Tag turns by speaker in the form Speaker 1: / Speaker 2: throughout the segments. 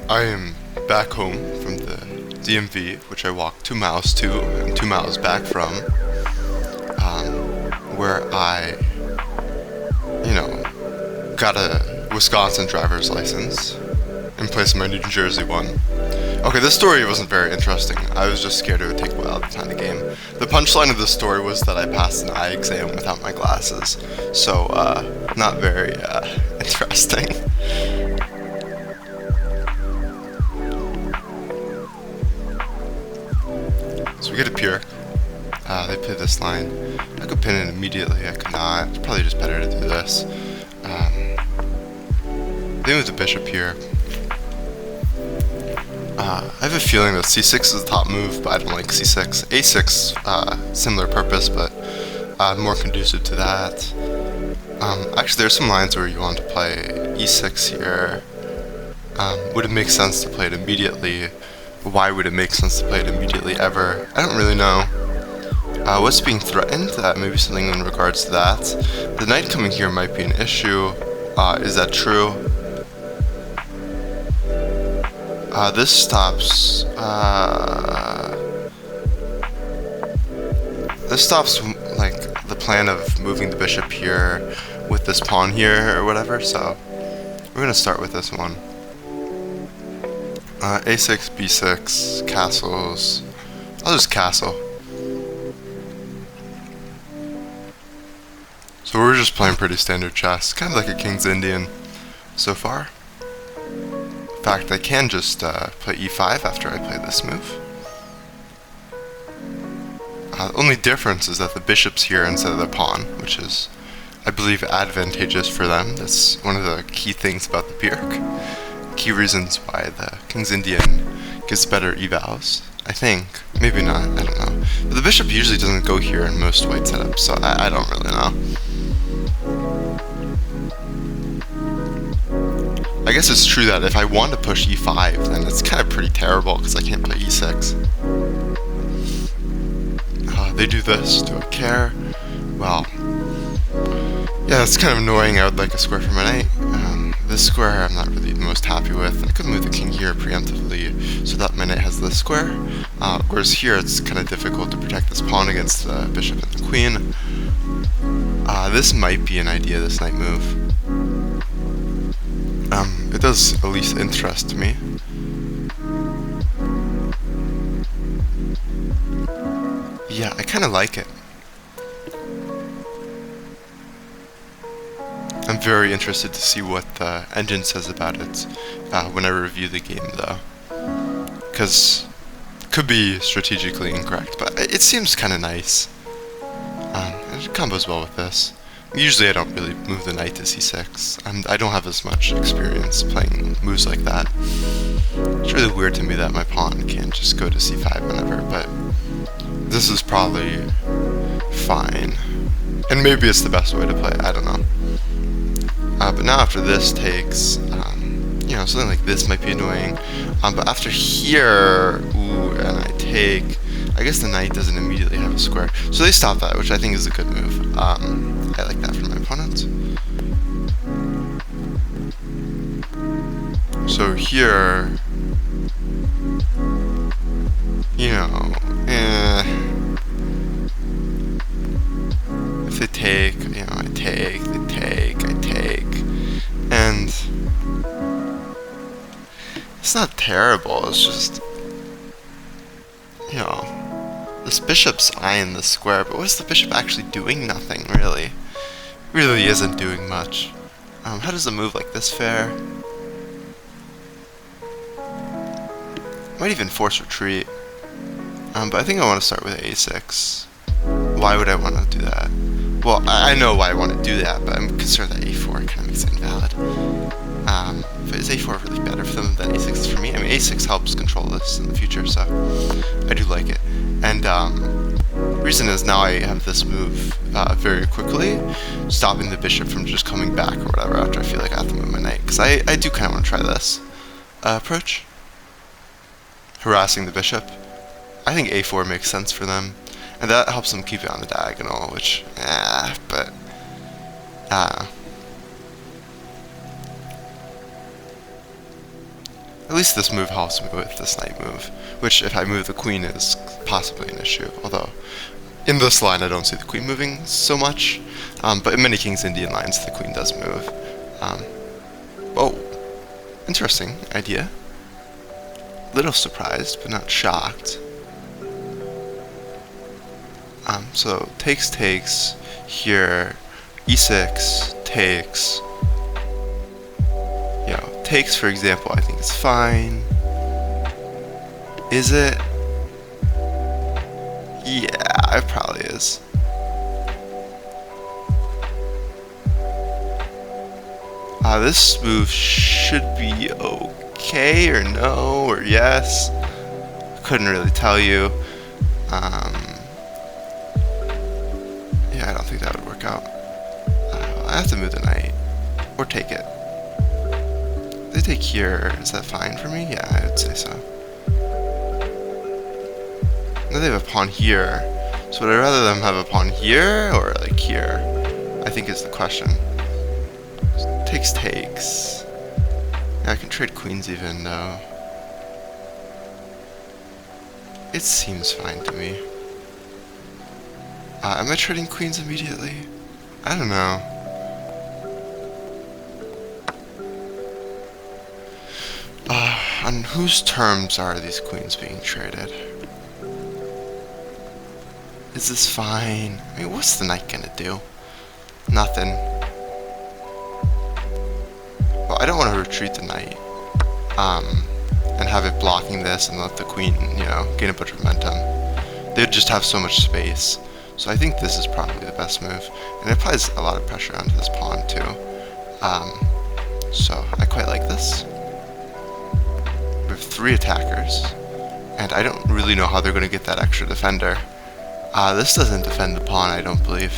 Speaker 1: I am back home from the DMV, which I walked 2 miles to and 2 miles back from, where I, got a Wisconsin driver's license in place of my New Jersey one. Okay, this story wasn't very interesting. I was just scared it would take a while to find the game. The punchline of the story was that I passed an eye exam without my glasses, so not very interesting. So we get a pure. They play this line. I could pin it immediately. I could not. It's probably just better to do this. They move the bishop here. I have a feeling that c6 is the top move, but I don't like c6. a6, similar purpose, but more conducive to that. Actually, there's some lines where you want to play e6 here. Would it make sense to play it immediately? Why would it make sense to play it immediately ever? I don't really know. What's being threatened? Maybe something in regards to that. The knight coming here might be an issue. Is that true? This stops. This stops like the plan of moving the bishop here with this pawn here or whatever. So we're gonna start with this one. A6, B6, castles. I'll just castle. So we're just playing pretty standard chess, kind of like a King's Indian so far. In fact, I can just play e5 after I play this move. The only difference is that the bishop's here instead of the pawn, which is, I believe, advantageous for them. That's one of the key things about the Pirk. Key reasons why the King's Indian gives better evals. I think. Maybe not, I don't know. But the bishop usually doesn't go here in most white setups, so I don't really know. I guess it's true that if I want to push e5, then it's kind of pretty terrible because I can't play e6. They do this. Do I care? Well, yeah, it's kind of annoying. I would like a square for my knight. This square I'm not really the most happy with. I could move the king here preemptively so that my knight has this square. Whereas here it's kind of difficult to protect this pawn against the bishop and the queen. This might be an idea, this knight move. It does at least interest me. Yeah, I kind of like it. I'm very interested to see what the engine says about it when I review the game, though. Because it could be strategically incorrect, but it seems kind of nice. It combos well with this. Usually I don't really move the knight to c6, and I don't have as much experience playing moves like that. It's really weird to me that my pawn can't just go to c5 whenever, but this is probably fine. And maybe it's the best way to play it, I don't know. But now after this takes, something like this might be annoying. But after here, ooh, and I take, I guess the knight doesn't immediately have a square. So they stop that, which I think is a good move. I like that from my opponent. So here, if they take, I take, they take, I take, and it's not terrible, it's just, this bishop's eyeing the square, but what's the bishop actually doing? Nothing, really. Really isn't doing much. How does a move like this fare? Might even force retreat. But I think I want to start with a6. Why would I want to do that? Well, I know why I want to do that, but I'm concerned that a4 kind of makes it invalid. But is a4 really better for them than a6 is for me? I mean, a6 helps control this in the future, so I do like it. And reason is now I have this move very quickly, stopping the bishop from just coming back or whatever after I feel like I have to move my knight. Because I do kind of want to try this approach. Harassing the bishop. I think a4 makes sense for them. And that helps them keep it on the diagonal, which, but At least this move helps me with this knight move, which if I move the queen is possibly an issue, although in this line I don't see the queen moving so much, but in many King's Indian lines the queen does move. Oh, interesting idea. Little surprised, but not shocked. So takes here, e6 takes. You know, takes for example, I think is fine. Is it? Yeah, it probably is. This move should be okay, or no, or yes. Couldn't really tell you. Yeah, I don't think that would work out. I have to move the knight, or take it. They take here. Is that fine for me? Yeah, I would say so. Now they have a pawn here. So would I rather them have a pawn here or like here? I think is the question. Takes. Yeah, I can trade queens even though. It seems fine to me. Am I trading queens immediately? I don't know. On whose terms are these queens being traded? Is this fine? I mean, what's the knight gonna do? Nothing. Well, I don't want to retreat the knight. And have it blocking this and let the queen, you know, gain a bunch of momentum. They'd just have so much space. So I think this is probably the best move. And it applies a lot of pressure onto this pawn too. So I quite like this. We have 3 attackers. And I don't really know how they're going to get that extra defender. This doesn't defend the pawn, I don't believe.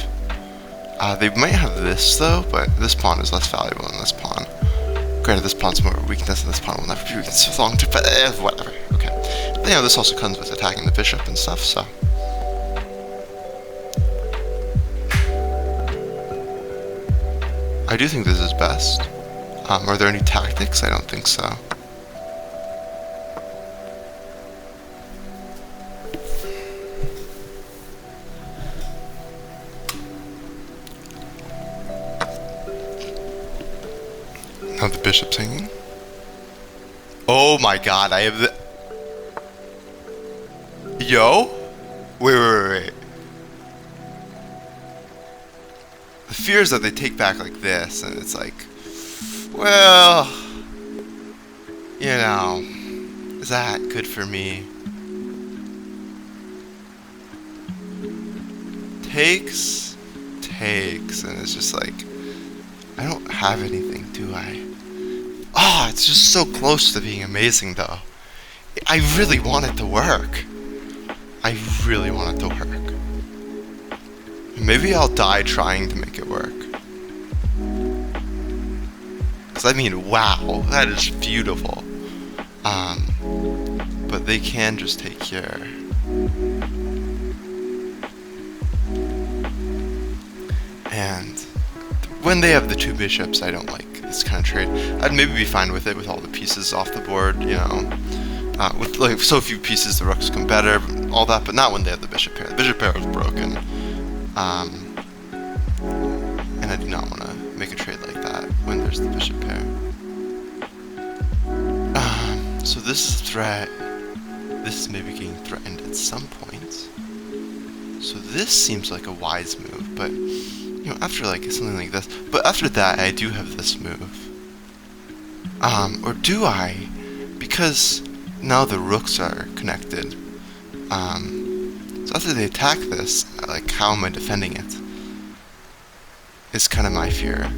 Speaker 1: They might have this though, but this pawn is less valuable than this pawn. Granted, this pawn's more weakness, and this pawn will never be weakness for long, but whatever. Okay. But, you know, this also comes with attacking the bishop and stuff, so. I do think this is best. Are there any tactics? I don't think so. Now the bishop's hanging. Oh my god, I have the... Yo? Wait. The fear is that they take back like this, and it's like... Well... You know... Is that good for me? Takes, and it's just like... I don't have anything, do I? Oh, it's just so close to being amazing, though. I really want it to work. I really want it to work. Maybe I'll die trying to make it work. Because I mean, wow, that is beautiful. But they can just take here. And when they have the 2 bishops, I don't like this kind of trade. I'd maybe be fine with it with all the pieces off the board, you know. With like so few pieces, the rooks come better, all that, but not when they have the bishop pair. The bishop pair is broken. And I do not want to make a trade like that when there's the bishop pair. So this is a threat. This is maybe getting threatened at some point. So this seems like a wise move, but you know, after like something like this, but after that I do have this move. Or do I? Because now the rooks are connected. So after they attack this, like how am I defending it? Is kind of my fear.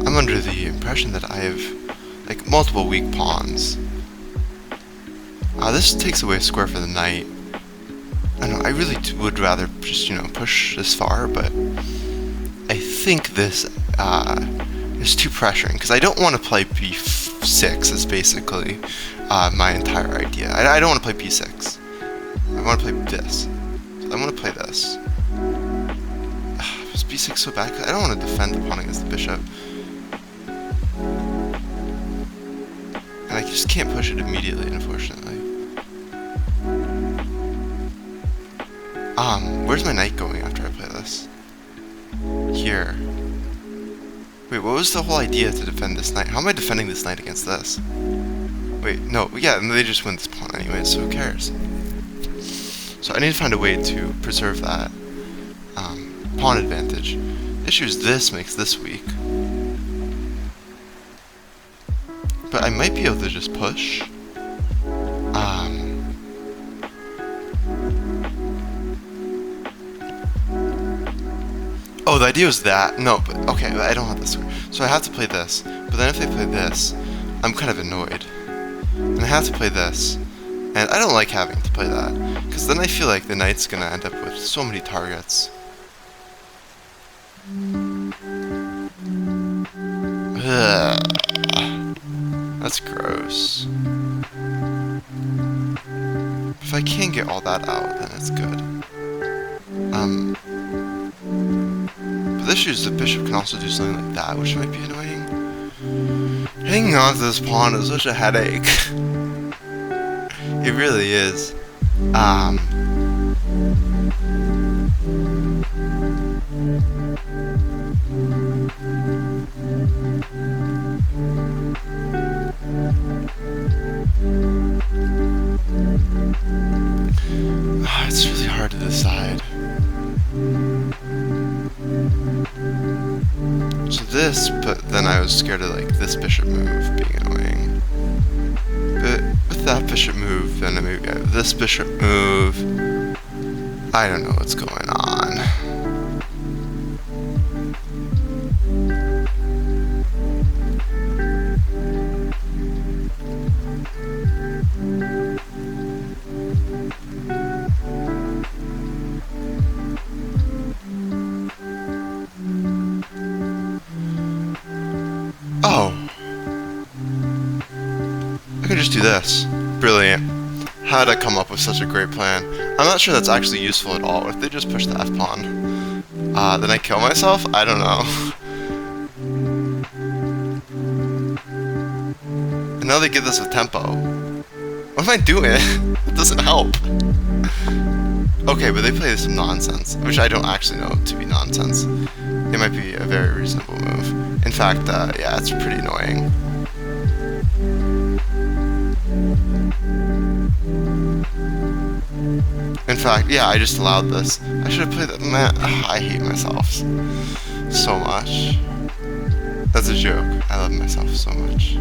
Speaker 1: I'm under the impression that I have like multiple weak pawns. This takes away a square for the knight. I don't know, I really would rather just, you know, push this far, but I think this is too pressuring, because I don't want to play b6 is basically my entire idea. I don't want to play b6. I want to play this. So I want to play this. Is b6 so bad? I don't want to defend the pawn against the bishop. I just can't push it immediately, unfortunately. Where's my knight going after I play this? Here. Wait, what was the whole idea to defend this knight? How am I defending this knight against this? Wait, no, yeah, and they just win this pawn anyway, so who cares? So I need to find a way to preserve that pawn advantage. Issue is this makes this weak. But I might be able to just push. Oh, the idea was that. No, but okay, I don't have this. So I have to play this. But then if they play this, I'm kind of annoyed. And I have to play this. And I don't like having to play that. Because then I feel like the knight's going to end up with so many targets. Ugh. That's gross. If I can get all that out, then it's good. But the issue is the bishop can also do something like that, which might be annoying. Hanging on to this pawn is such a headache. It really is. It's really hard to decide. So this, but then I was scared of like this bishop move being annoying. But with that bishop move, then maybe I have this bishop move. I don't know what's going on. Oh! I can just do this. Brilliant. How did I come up with such a great plan? I'm not sure that's actually useful at all. If they just push the f-pawn, then I kill myself? I don't know. And now they get this with tempo. What am I doing? It doesn't help. Okay, but they play some nonsense, which I don't actually know to be nonsense. It might be a very reasonable move. In fact, yeah, it's pretty annoying. In fact, yeah, I just allowed this. I should have played that. Man, I hate myself so much. That's a joke. I love myself so much.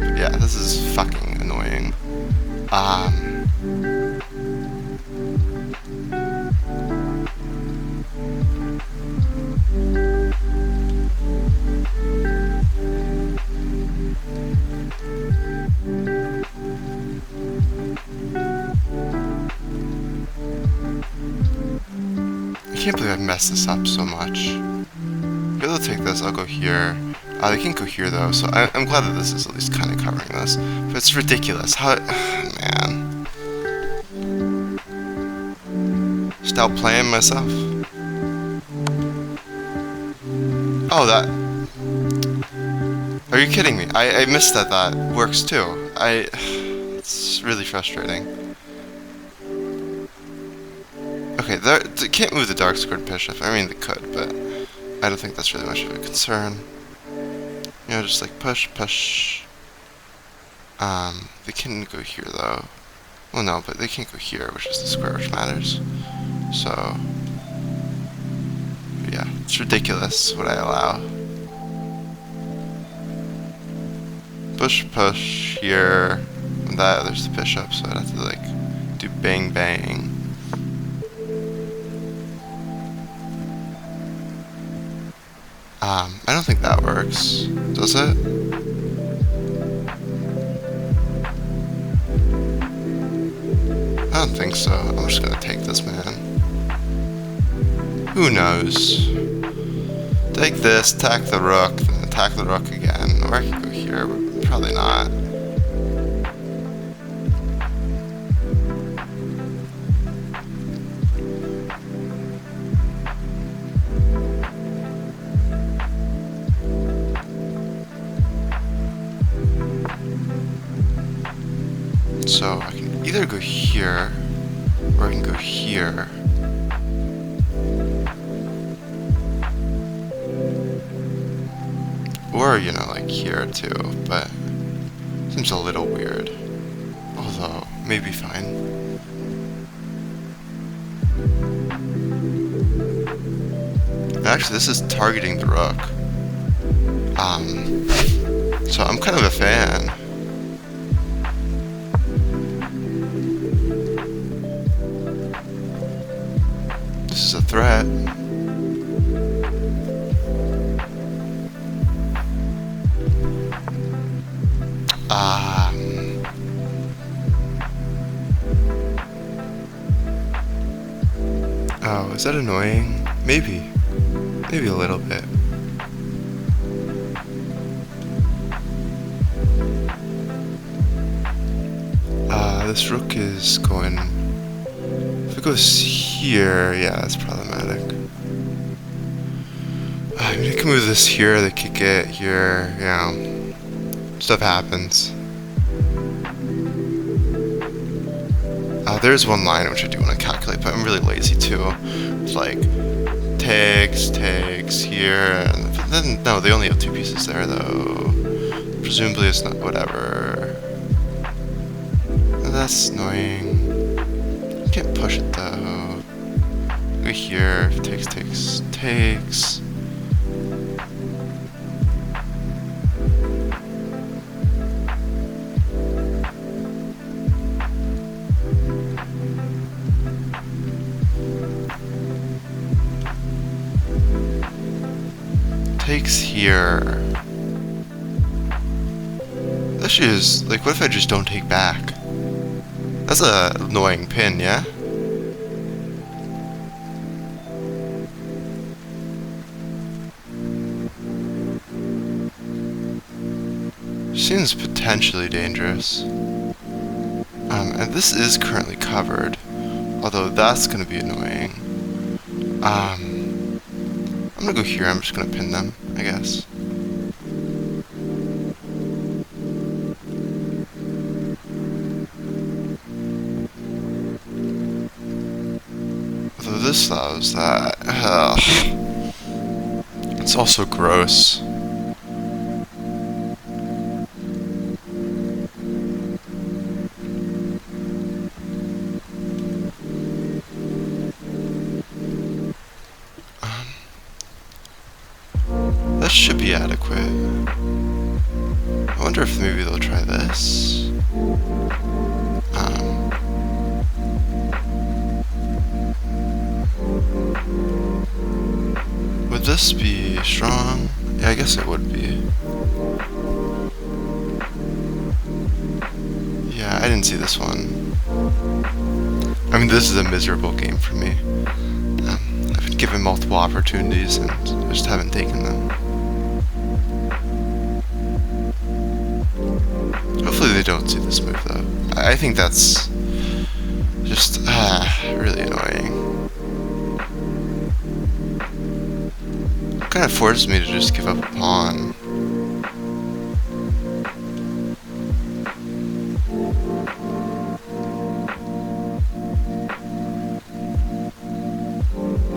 Speaker 1: But yeah, this is fucking annoying. I can't believe I messed this up so much. Maybe they'll take this, I'll go here. They can't go here though, so I'm glad that this is at least kind of covering this. But it's ridiculous. How... man. Just outplaying myself. Oh, that... Are you kidding me? I missed that that works too. It's really frustrating. Okay, they can't move the dark squared bishop. I mean, they could, but I don't think that's really much of a concern. You know, just like push, push. They can go here though. Well, no, but they can't go here, which is the square which matters. So, yeah, it's ridiculous what I allow. Push, push here. And that, there's the bishop, so I'd have to like do bang, bang. I don't think that works. Does it? I don't think so. I'm just gonna take this man. Who knows? Take this, attack the rook, then attack the rook again. Or I could go here, but probably not. So I can either go here, or I can go here. Or, you know, like here too, but seems a little weird. Although, maybe fine. Actually, this is targeting the rook. So I'm kind of a fan. This is a threat. Oh, is that annoying? Maybe. Maybe a little bit. This rook is going... If it goes here, yeah, that's problematic. I mean, I can move this here, they kick it here, you know. Stuff happens. There's one line which I do want to calculate, but I'm really lazy too. It's like, takes here, and then, no, they only have 2 pieces there though. Presumably it's not, whatever. That's annoying. You can't push it though. Go here, takes. Takes here. The issue is, like, what if I just don't take back? That's a annoying pin, yeah? Seems potentially dangerous. And this is currently covered, although that's gonna be annoying. I'm gonna go here, I'm just gonna pin them, I guess. Although this allows that. It's also gross. That should be adequate. I wonder if maybe they'll try this. Would this be strong? Yeah, I guess it would be. Yeah, I didn't see this one. I mean, this is a miserable game for me. I've been given multiple opportunities and I just haven't taken them. Hopefully they don't see this move though. I think that's just really annoying. It kind of forced me to just give up a pawn.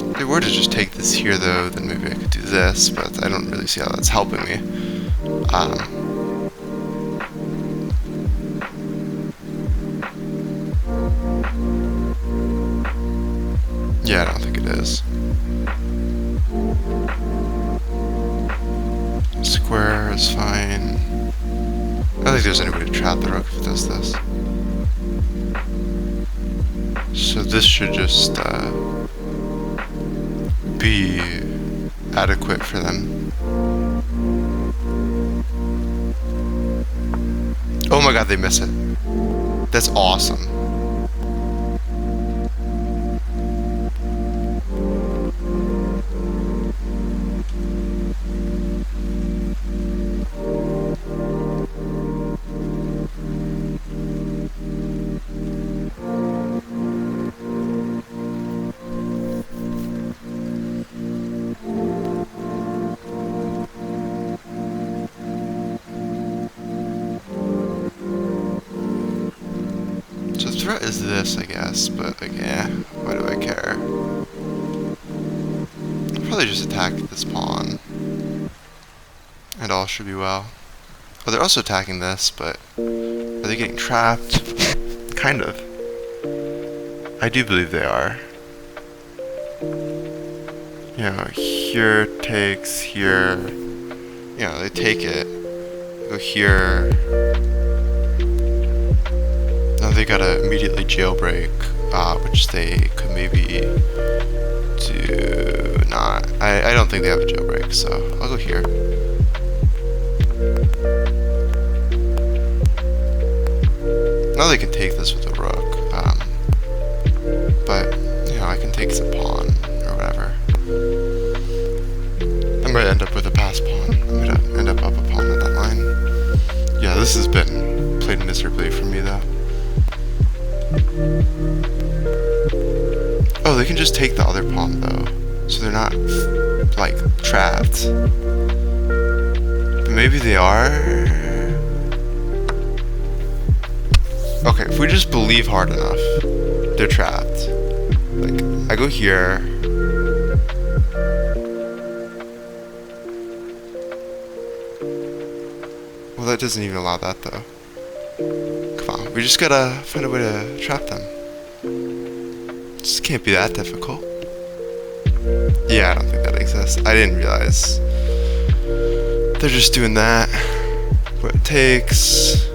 Speaker 1: If they were to just take this here though, then maybe I could do this, but I don't really see how that's helping me. Yeah, I don't think it is. Square is fine. I don't think there's any way to trap the rook if it does this. So this should just be adequate for them. Oh my god, they miss it. That's awesome. threat is this, I guess, but like, yeah, why do I care? I'll probably just attack this pawn, and all should be well. Oh, they're also attacking this, but are they getting trapped? Kind of. I do believe they are. You know, here takes here. You know, they take it. Go here. Now they gotta immediately jailbreak, which they could maybe do not. I don't think they have a jailbreak, so I'll go here. Now they can take this with a rook, but you know, I can take the pawn or whatever. I might end up with a pass pawn. I'm gonna end up a pawn on that line. Yeah, this has been played miserably for me though. Oh, they can just take the other pawn though, so they're not like trapped. But maybe they are. Okay, if we just believe hard enough, they're trapped. Like, I go here. Well, that doesn't even allow that, though. Come on, we just gotta find a way to trap them. This can't be that difficult. Yeah, I don't think that exists. I didn't realize. They're just doing that. What it takes.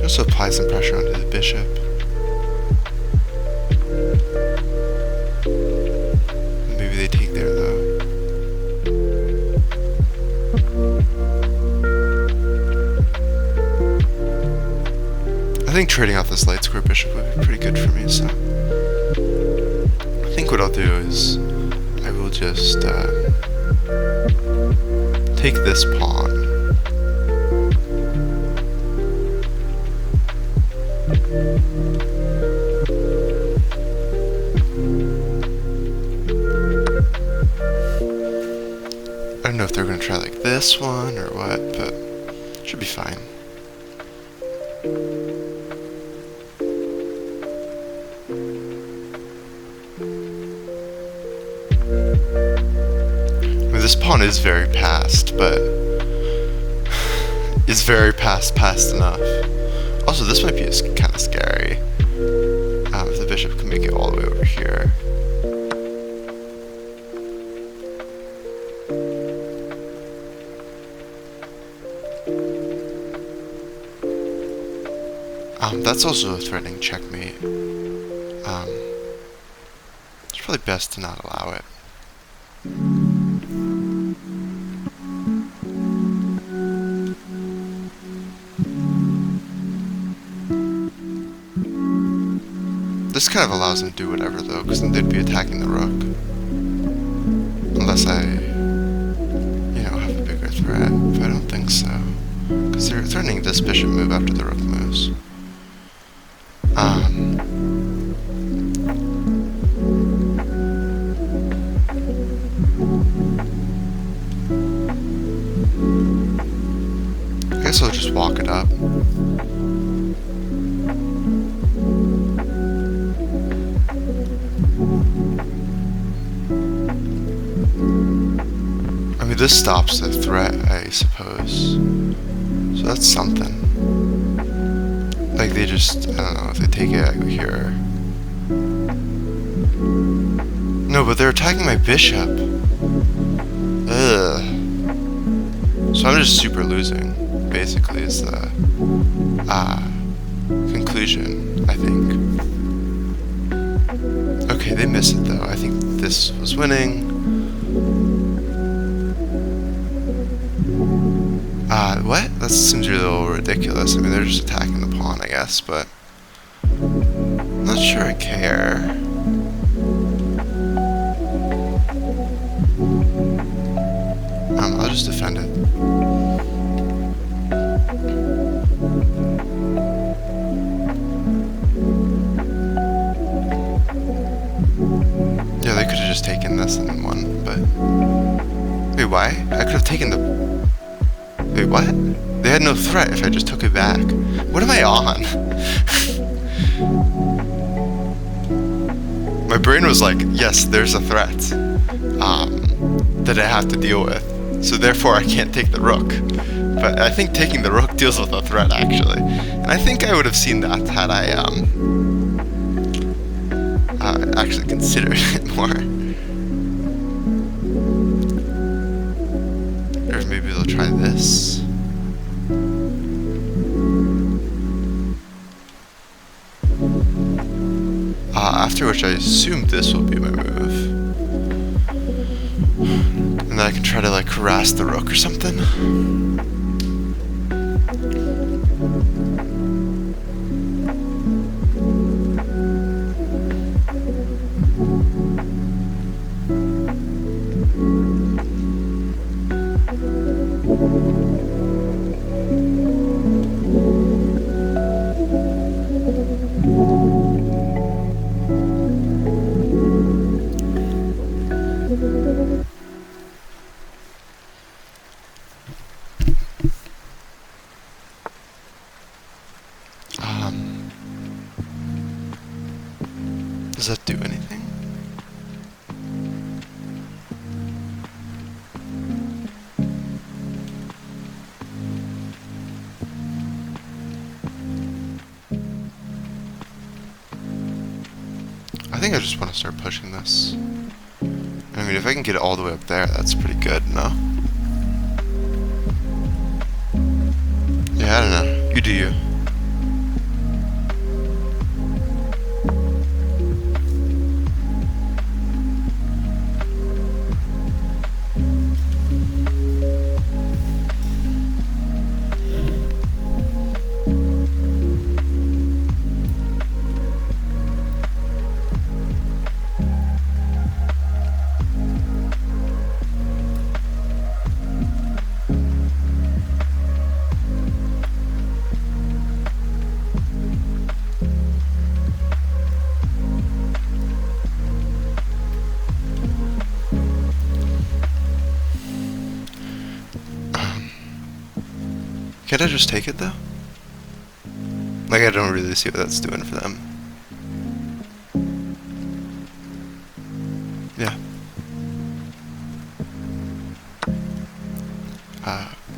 Speaker 1: Also apply some pressure onto the bishop. Maybe they take there though. I think trading off this light square bishop would be pretty good for me, so I think what I'll do is I will just take this pawn. I don't know if they're going to try like this one or what, but it should be fine. I mean, this pawn is very passed, but is very passed enough. Also, this might be kind of scary. If the bishop can make it all the way over here. That's also a threatening checkmate. It's probably best to not allow it. This kind of allows them to do whatever though, because then they'd be attacking the rook. Unless I, you know, have a bigger threat, but I don't think so. Because they're threatening this bishop move after the rook moves. I guess I'll just walk it up. I mean, this stops the threat, I suppose. So that's something. Like, they just, I don't know, if they take it, I go here. No, but they're attacking my bishop. Ugh. So I'm just super losing, basically, is the conclusion, I think. Okay, they miss it, though. I think this was winning. What? That seems a little ridiculous. I mean, they're just attacking the pawn, I guess, but I'm not sure I care. I'll just defend it. Yeah, they could have just taken this and won, but Wait, why? I could have taken the... Wait, what? They had no threat if I just took it back. What am I on? My brain was like, yes, there's a threat that I have to deal with. So therefore I can't take the rook. But I think taking the rook deals with a threat, actually. And I think I would have seen that had I actually considered it more. Or maybe they'll try this. After which I assume this will be my move. And then I can try to like harass the rook or something. Does that do anything? I think I just want to start pushing this. I mean, if I can get it all the way up there, that's pretty good, no? Yeah, I don't know. You do you. Can't I just take it though? Like, I don't really see what that's doing for them. Yeah.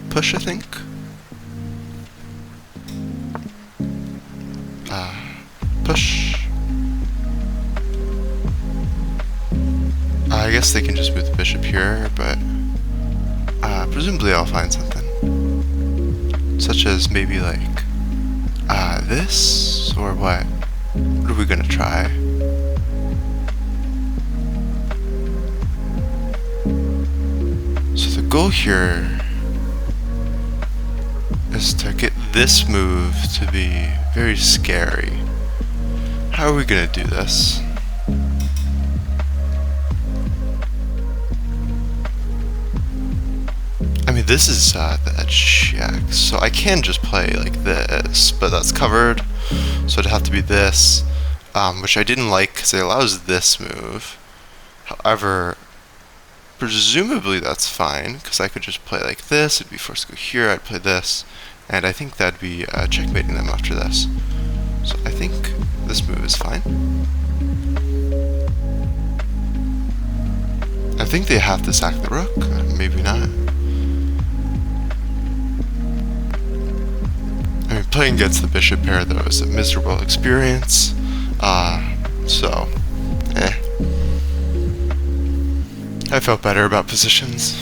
Speaker 1: Push, I think. Push. I guess they can just move the bishop here, but presumably I'll find something. Such as maybe like this, or what? What are we gonna try? So the goal here is to get this move to be very scary. How are we gonna do this? I mean, this is the check, so I can just play like this, but that's covered, so it'd have to be this, which I didn't like because it allows this move. However, presumably that's fine, because I could just play like this, it'd be forced to go here, I'd play this, and I think that'd be checkmating them after this. So I think this move is fine. I think they have to sack the rook, maybe not. I mean, playing against the bishop pair, though, is a miserable experience, so, I felt better about positions.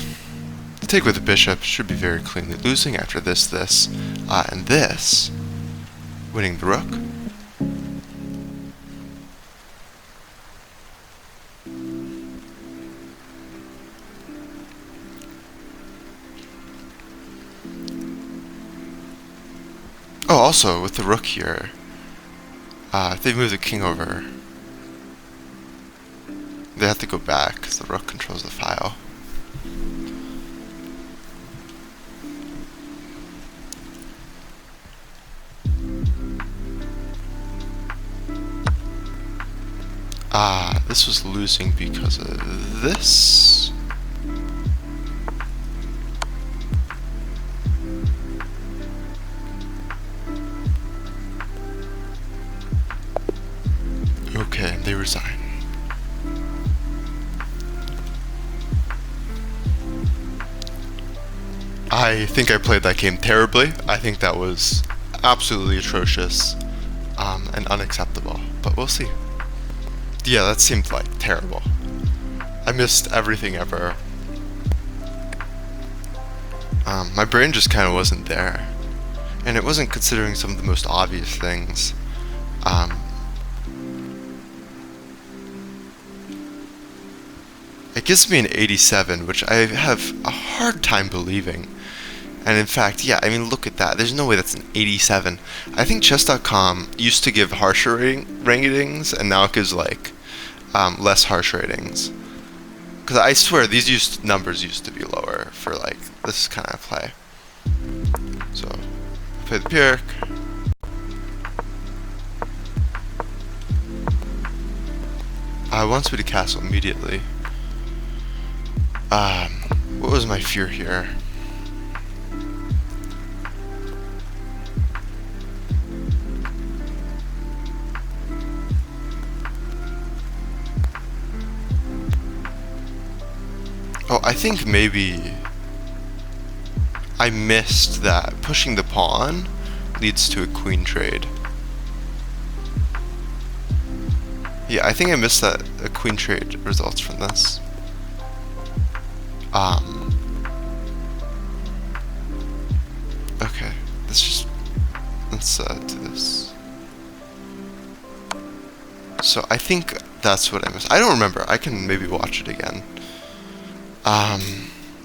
Speaker 1: The take with the bishop should be very cleanly losing after this, and this, winning the rook. Oh, also, with the rook here, if they move the king over, they have to go back, because the rook controls the file. This was losing because of this. Okay, they resign. I think I played that game terribly. I think that was absolutely atrocious and unacceptable, but we'll see. Yeah, that seemed like terrible. I missed everything ever. My brain just kind of wasn't there, and it wasn't considering some of the most obvious things. It gives me an 87, which I have a hard time believing. And in fact, yeah, I mean, look at that. There's no way that's an 87. I think chess.com used to give harsher ratings, and now it gives, like, less harsh ratings. Because I swear, these numbers used to be lower for, like, this kind of play. So, play the Pyrrhic. I wants me to castle immediately. What was my fear here? Oh, I think maybe I missed that pushing the pawn leads to a queen trade. Yeah, I think I missed that a queen trade results from this. Okay, let's do this. So I think that's what I missed. I don't remember. I can maybe watch it again.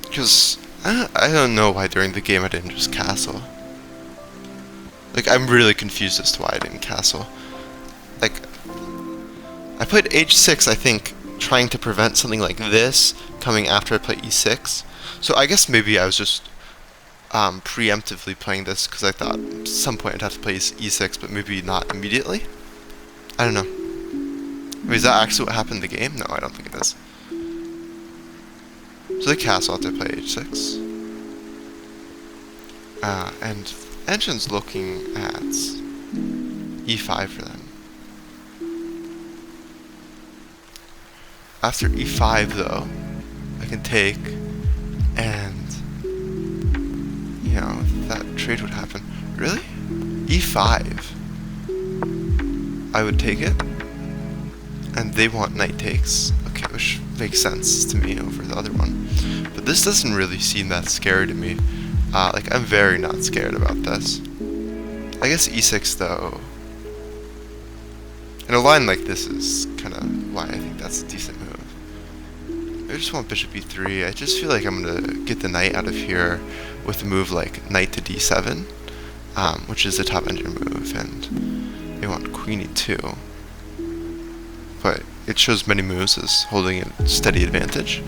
Speaker 1: Because I don't know why during the game I didn't just castle. Like, I'm really confused as to why I didn't castle. Like, I played h6, I think, trying to prevent something like this coming after I play e6. So I guess maybe I was just preemptively playing this because I thought at some point I'd have to play e6, but maybe not immediately. I don't know. Wait, is that actually what happened in the game? No, I don't think it is. So they castle after play h6. And engine's looking at e5 for them. After e5 though, I can take, and you know, that trade would happen. Really? e5. I would take it, and they want knight takes. Okay, which makes sense to me over the other one. But this doesn't really seem that scary to me. Like, I'm very not scared about this. I guess e6 though. And a line like this is kind of why I think that's a decent move. I just want bishop e3. I just feel like I'm going to get the knight out of here with a move like knight to d7, which is the top engine move, and they want queen e2. But it shows many moves as holding a steady advantage.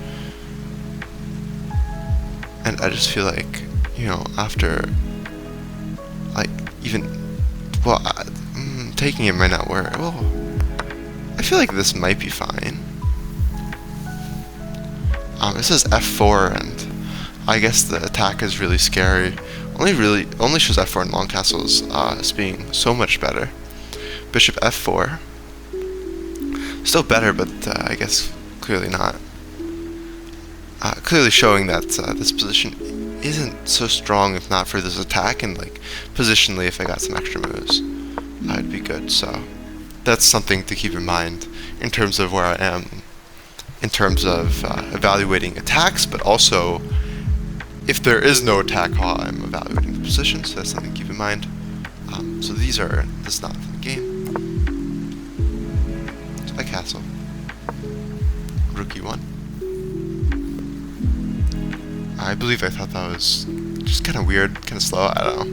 Speaker 1: And I just feel like, you know, after, like, even, well, taking it might not work. Well, I feel like this might be fine. It says f4, and I guess the attack is really scary. Only shows f4 in long castles as being so much better. Bishop f4. Still better, but I guess clearly not. Clearly showing that this position isn't so strong if not for this attack, and like positionally if I got some extra moves, I'd be good. So that's something to keep in mind in terms of where I am, in terms of evaluating attacks, but also if there is no attack, how I'm evaluating the position. So that's something to keep in mind. So this is not for the game. So I castle. Rook e1. I believe I thought that was just kind of weird, kind of slow, I don't know.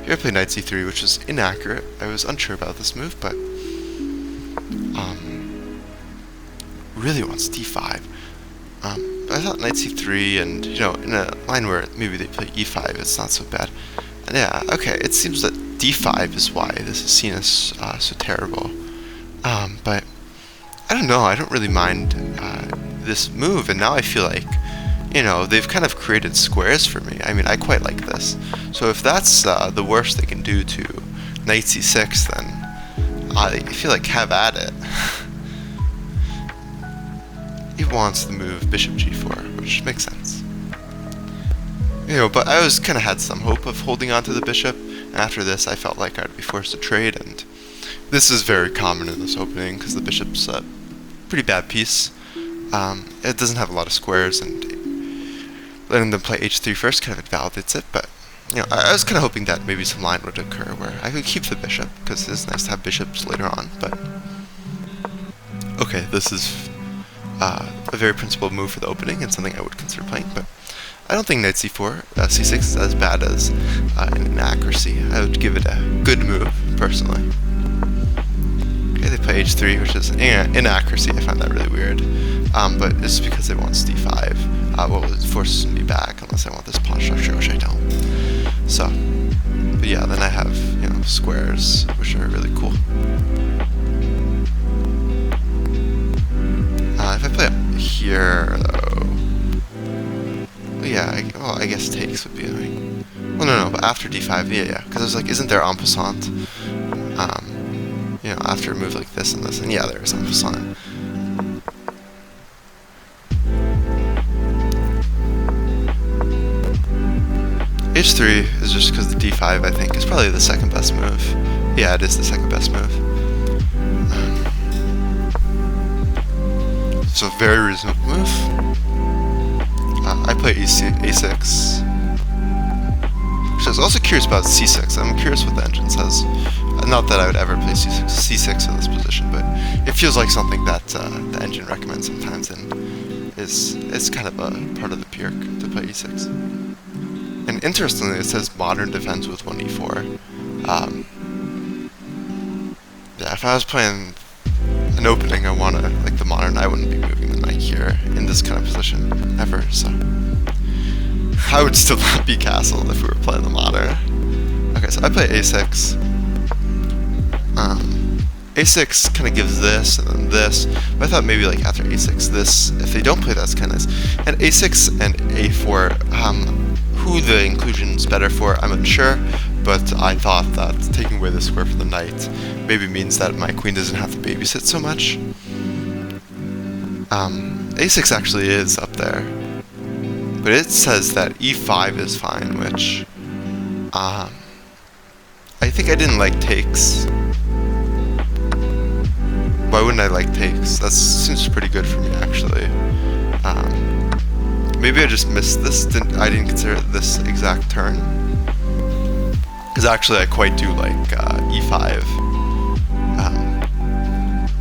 Speaker 1: Here I played knight c3, which is inaccurate. I was unsure about this move, but really wants d5. I thought knight c3, and you know, in a line where maybe they play e5, it's not so bad. And yeah, okay, it seems that d5 is why this is seen as so terrible. But I don't know, I don't really mind this move, and now I feel like, you know, they've kind of created squares for me. I mean, I quite like this. So if that's the worst they can do to knight c6, then I feel like have at it. He wants to move bishop g4, which makes sense. You know, but I always kind of had some hope of holding on to the bishop, and after this I felt like I'd be forced to trade, and this is very common in this opening, because the bishop's a pretty bad piece. It doesn't have a lot of squares, and letting them play h3 first kind of invalidates it, but you know, I was kind of hoping that maybe some line would occur where I could keep the bishop, because it's nice to have bishops later on, but okay, this is a very principled move for the opening, and something I would consider playing, but I don't think knight c4, c6 is as bad as in inaccuracy. I would give it a good move, personally. Okay, they play h3, which is inaccuracy. I find that really weird, but it's because they want d5. Well, it forces me back unless I want this pawn structure, which I don't. So, but yeah, then I have, you know, squares, which are really cool. If I play it here, though, yeah, I guess takes would be annoying. Well, no, but after d5, yeah, because I was like, isn't there en passant? You know, after a move like this, and yeah, there is en passant. h3 is just because the d5, I think, is probably the second best move. Yeah, it is the second best move. So very reasonable move. I play a6. Which I was also curious about c6. I'm curious what the engine says. Not that I would ever play c6 in this position, but it feels like something that the engine recommends sometimes, and it's kind of a part of the perk to play e6. And interestingly, it says modern defends with 1e4. Yeah, if I was playing an opening, I want to, like the modern, I wouldn't be moving the knight here in this kind of position ever, so I would still not be castled if we were playing the modern. Okay, so I play a6. a6 kind of gives this and then this, but I thought maybe like after a6 this, if they don't play that's kind of nice. And a6 and a4, who the inclusion's better for, I'm unsure, but I thought that taking away the square for the knight maybe means that my queen doesn't have to babysit so much. a6 actually is up there, but it says that e5 is fine, which I think I didn't like takes. Why wouldn't I like takes? That seems pretty good for me, actually. Maybe I just missed this. I didn't consider this exact turn. Because actually I quite do like e5.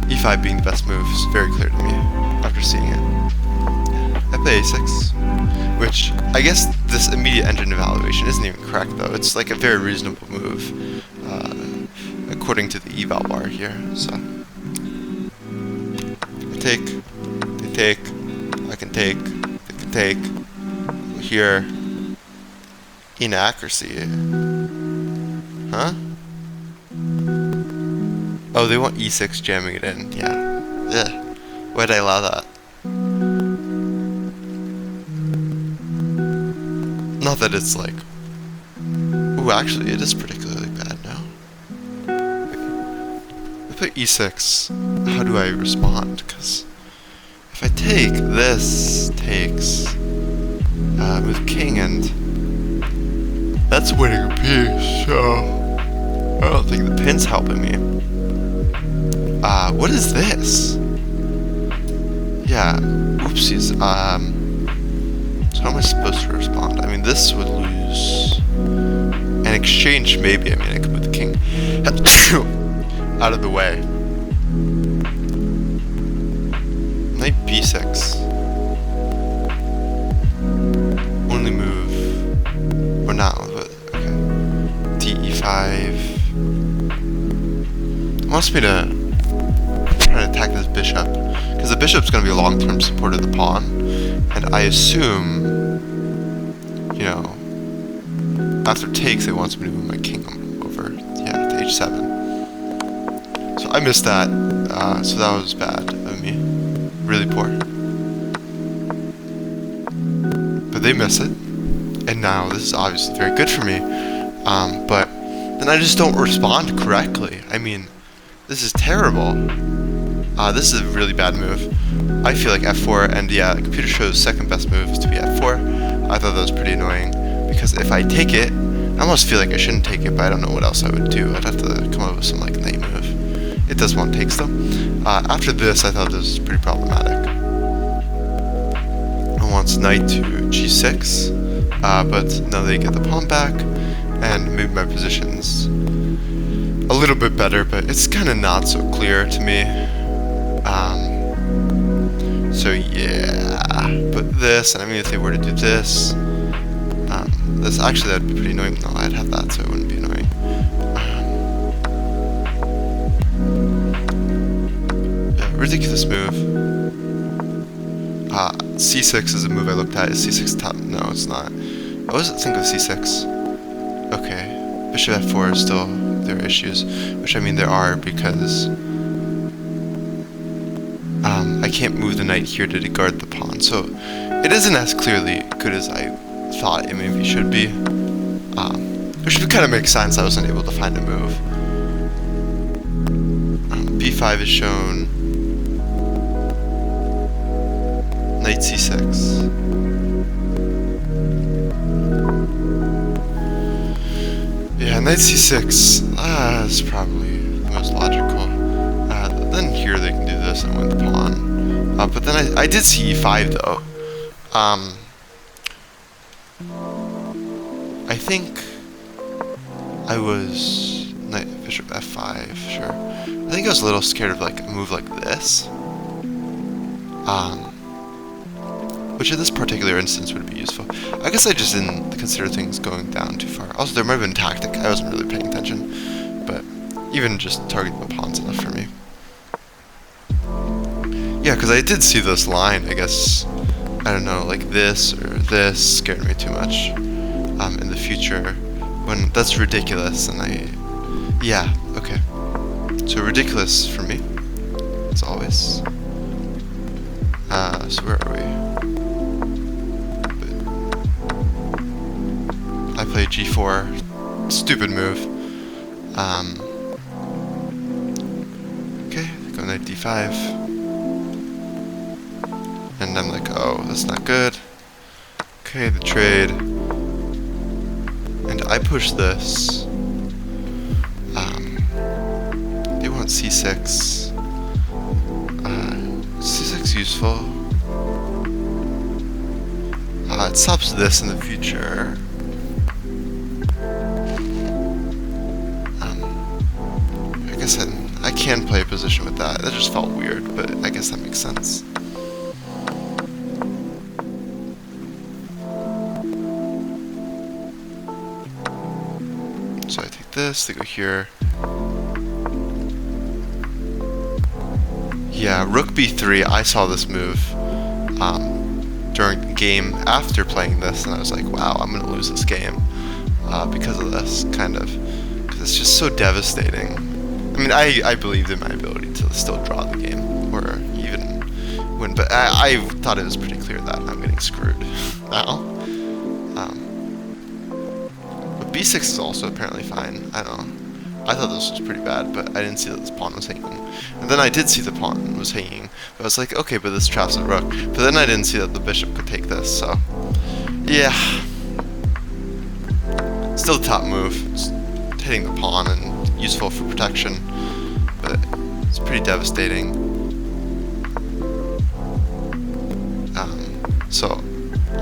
Speaker 1: e5 being the best move is very clear to me after seeing it. I play a6, which I guess this immediate engine evaluation isn't even correct though. It's like a very reasonable move according to the eval bar here. So I take, they take, I can take, they can take. Here, inaccuracy. Huh? Oh, they want e6 jamming it in. Yeah. Yeah. Why'd I allow that? Not that it's like... Ooh, actually, it is particularly bad now. Wait. If I play e6, how do I respond? Because if I take, this takes... with king, and that's winning a piece, so I don't think the pin's helping me. What is this? Yeah, oopsies. So how am I supposed to respond? I mean, this would lose. In exchange, maybe, I mean, I could put the king out of the way. Knight b6. Only move, or not, but okay. d5. It wants me to try to attack this bishop, because the bishop's going to be a long-term support of the pawn, and I assume, you know, after takes it wants me to move my king over, yeah, to h7. So I missed that, so that was bad of me, really poor. But they miss it, and now this is obviously very good for me, but then I just don't respond correctly. I mean, This is terrible. This is a really bad move. I feel like f4, and yeah, the computer shows second best move is to be f4. I thought that was pretty annoying, because if I take it, I almost feel like I shouldn't take it, but I don't know what else I would do. I'd have to come up with some like knight move. It does want takes though. After this, I thought this was pretty problematic. It wants knight to g6, but now they get the pawn back, and maybe my position's a little bit better, but it's kind of not so clear to me. So yeah, but this, and I mean if they were to do this, this actually that'd be pretty annoying. No, I'd have that, so it wouldn't be annoying. Yeah, ridiculous move. C6 is a move I looked at. Is C6 top? No, it's not. I wasn't thinking of C6. Okay, bishop f4 is still there are issues, which I mean there are because I can't move the knight here to guard the pawn, so it isn't as clearly good as I thought it maybe should be, which kind of makes sense. I wasn't able to find a move. b5 is shown, knight c6. Yeah, knight c6 is probably the most logical. Then here they can do this and win the pawn. But then I did see e5 though. I think I was knight bishop f5, sure. I think I was a little scared of like a move like this. Which in this particular instance would be useful. I guess I just didn't consider things going down too far. Also, there might have been tactic. I wasn't really paying attention. But even just targeting the pawn's enough for me. Yeah, because I did see this line, I guess. I don't know, like this or this scared me too much. In the future. When that's ridiculous, and yeah, okay. So ridiculous for me, as always. So where are we? I play g4. Stupid move. Okay, go knight d5. And I'm like, oh, that's not good. Okay, the trade. And I push this. They want c6. C6 useful. It stops this in the future. I guess I can play a position with that. That just felt weird, but I guess that makes sense. So I take this, they go here. Yeah, rook b3, I saw this move during the game after playing this, and I was like, wow, I'm going to lose this game because of this, kind of. Because it's just so devastating. I mean, I believed in my ability to still draw the game, or even win, but I thought it was pretty clear that I'm getting screwed now. But b6 is also apparently fine. I don't know. I thought this was pretty bad, but I didn't see that this pawn was hanging. And then I did see the pawn was hanging. But I was like, okay, but this traps the rook. But then I didn't see that the bishop could take this, so... yeah. Still the top move. It's hitting the pawn and useful for protection. But it's pretty devastating. So...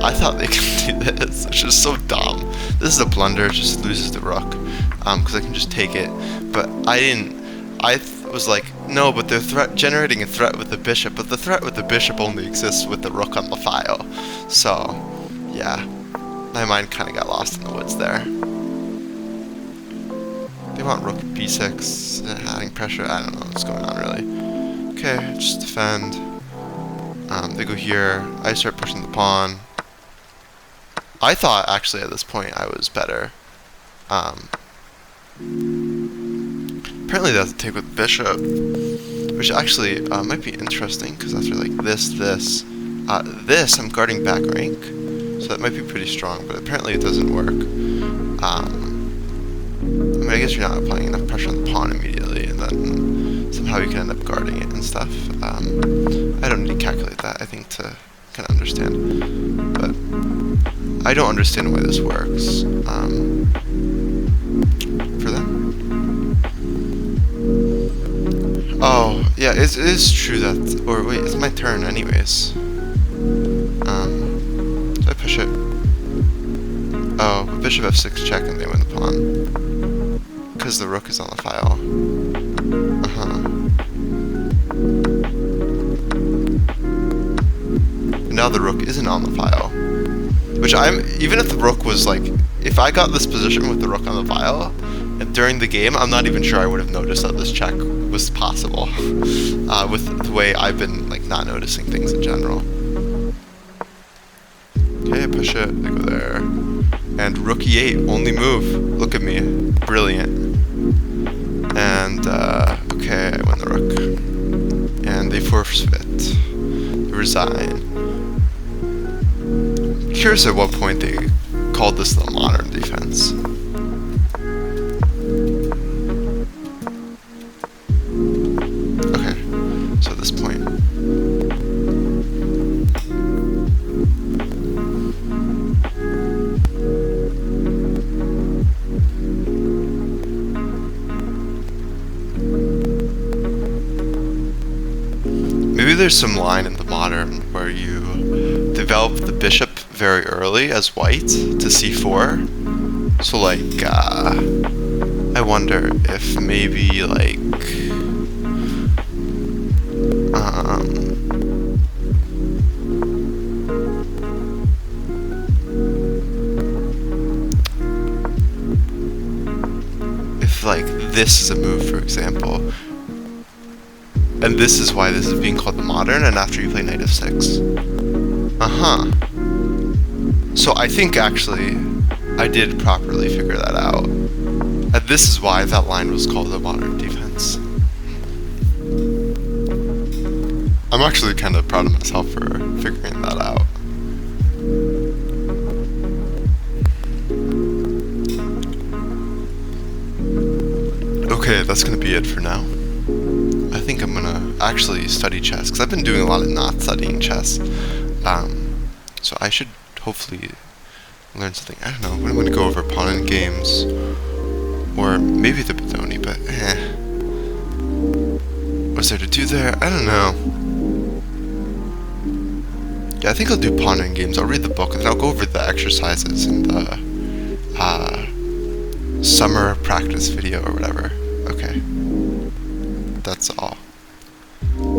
Speaker 1: I thought they could do this, which is so dumb. This is a blunder, it just loses the rook. Because I can just take it. But I didn't... I was like, no, but they're generating a threat with the bishop, but the threat with the bishop only exists with the rook on the file. So, yeah. My mind kind of got lost in the woods there. They want rook b6, adding pressure. I don't know what's going on, really. Okay, just defend. They go here. I start pushing the pawn. I thought, actually, at this point, I was better. Apparently they have to take with bishop, which actually might be interesting, because after like this, I'm guarding back rank, so that might be pretty strong, but apparently it doesn't work. I mean, I guess you're not applying enough pressure on the pawn immediately, and then stuff. I don't need to calculate that, I think, to kind of understand. But I don't understand why this works for them. Oh, yeah, it is true that... Or wait, it's my turn anyways. Did I push it? Oh, bishop f6 check and they win the pawn. Because the rook is on the file. Now the rook isn't on the file. Which even if the rook was like, if I got this position with the rook on the file, during the game, I'm not even sure I would have noticed that this check was possible. With the way I've been like not noticing things in general. Okay, push it, I go there. And rook e8, only move. Look at me, brilliant. And, okay, I win the rook. And they forfeit. They resign. I'm curious at what point they called this the modern defense. Okay, so at this point. Maybe there's some line in the modern where you develop the bishop very early as white to c4. So like, I wonder if maybe like, if like this is a move, for example. And this is why this is being called the modern, and after you play knight f6. So I think actually I did properly figure that out. And this is why that line was called the modern defense. I'm actually kind of proud of myself for figuring that out. Okay, that's gonna be it for now. I think I'm gonna actually study chess, because I've been doing a lot of not studying chess. So I should hopefully learn something. I don't know, I'm gonna go over pawn and games, or maybe the Bedoni, but what's there to do there? I don't know. Yeah, I think I'll do pawn and games. I'll read the book, and then I'll go over the exercises in the summer practice video or whatever. Okay. That's all.